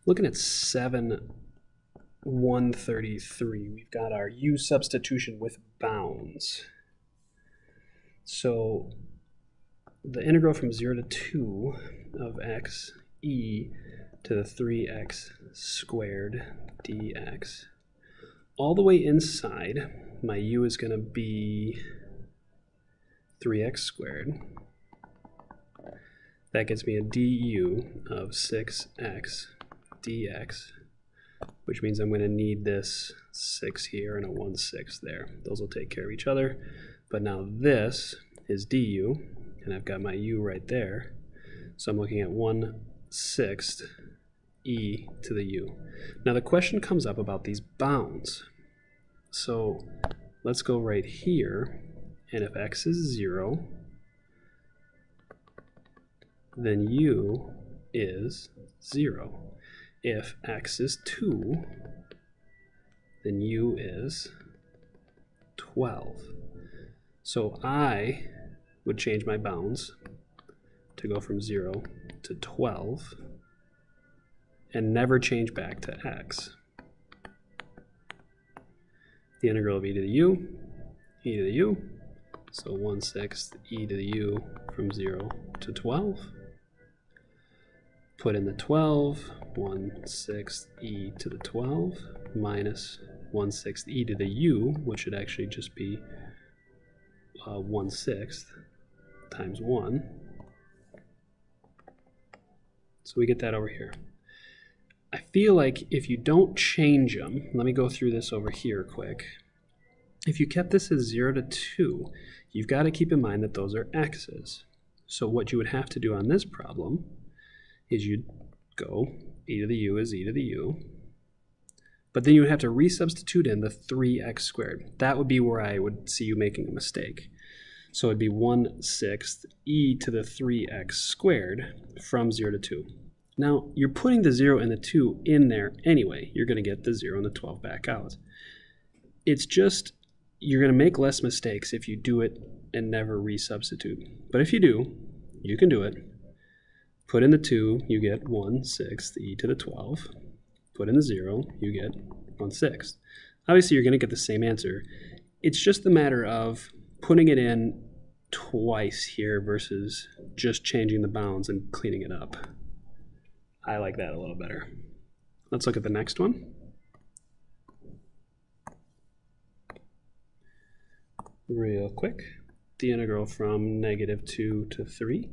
Looking at 7(133), we've got our u substitution with bounds. So the integral from 0 to 2 of x e to the 3x squared dx. All the way inside, my u is going to be 3x squared. That gets me a du of 6x dx, which means I'm going to need this 6 here and a 1/6 there. Those will take care of each other. But now this is du, and I've got my u right there. So I'm looking at 1/6 e to the u. Now the question comes up about these bounds. So let's go right here, and if x is 0, then u is 0. If x is 2, then u is 12. So I would change my bounds to go from 0 to 12 and never change back to x. The integral of e to the u, e to the u, so 1/6 e to the u from 0 to 12. Put in the 12, 1/6 e to the 12 minus 1/6 e to the u, which should actually just be 1/6 times 1. So we get that over here. I feel like if you don't change them, let me go through this over here quick. If you kept this as 0 to 2, you've got to keep in mind that those are x's. So what you would have to do on this problem is you'd go e to the u is e to the u, but then you would have to resubstitute in the 3x squared. That would be where I would see you making a mistake. So it'd be 1/6 e to the 3x squared from 0 to 2. Now, you're putting the 0 and the 2 in there anyway. You're going to get the 0 and the 12 back out. It's just, you're going to make less mistakes if you do it and never resubstitute. But if you do, you can do it. Put in the 2, you get 1/6 e to the 12. Put in the 0, you get 1/6. Obviously, you're going to get the same answer. It's just the matter of putting it in twice here versus just changing the bounds and cleaning it up. I like that a little better. Let's look at the next one. Real quick. The integral from -2 to 3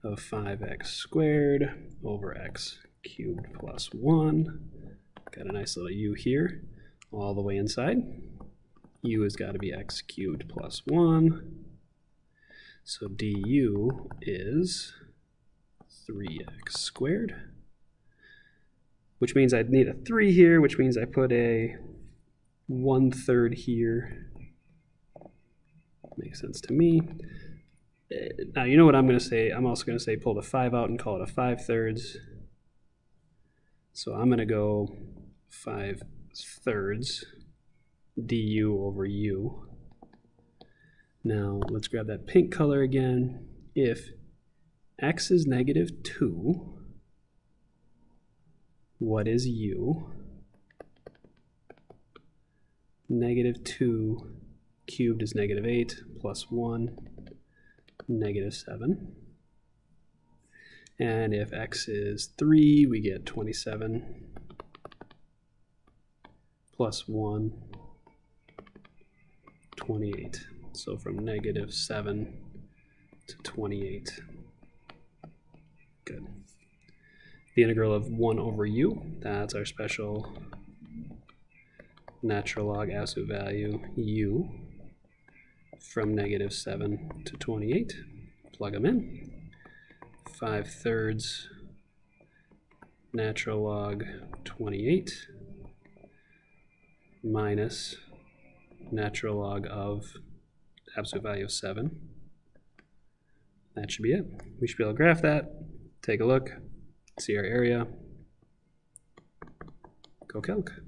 of 5x squared over x cubed plus 1. Got a nice little u here all the way inside. U has got to be x cubed plus 1. So du is 3x squared, which means I'd need a 3 here, which means I put a 1/3 here. Makes sense to me. Now, you know what I'm going to say? I'm also going to say pull the 5 out and call it a 5/3. So I'm going to go 5/3 du over u. Now, let's grab that pink color again. If x is -2, what is u? -2 cubed is -8 plus 1, -7. And if x is 3, we get 27 plus 1, 28. So from -7 to 28. Good. The integral of 1 over u, that's our special natural log absolute value u from -7 to 28. Plug them in. 5/3 natural log 28 minus natural log of absolute value of 7. That should be it. We should be able to graph that, take a look, see our area, go calc.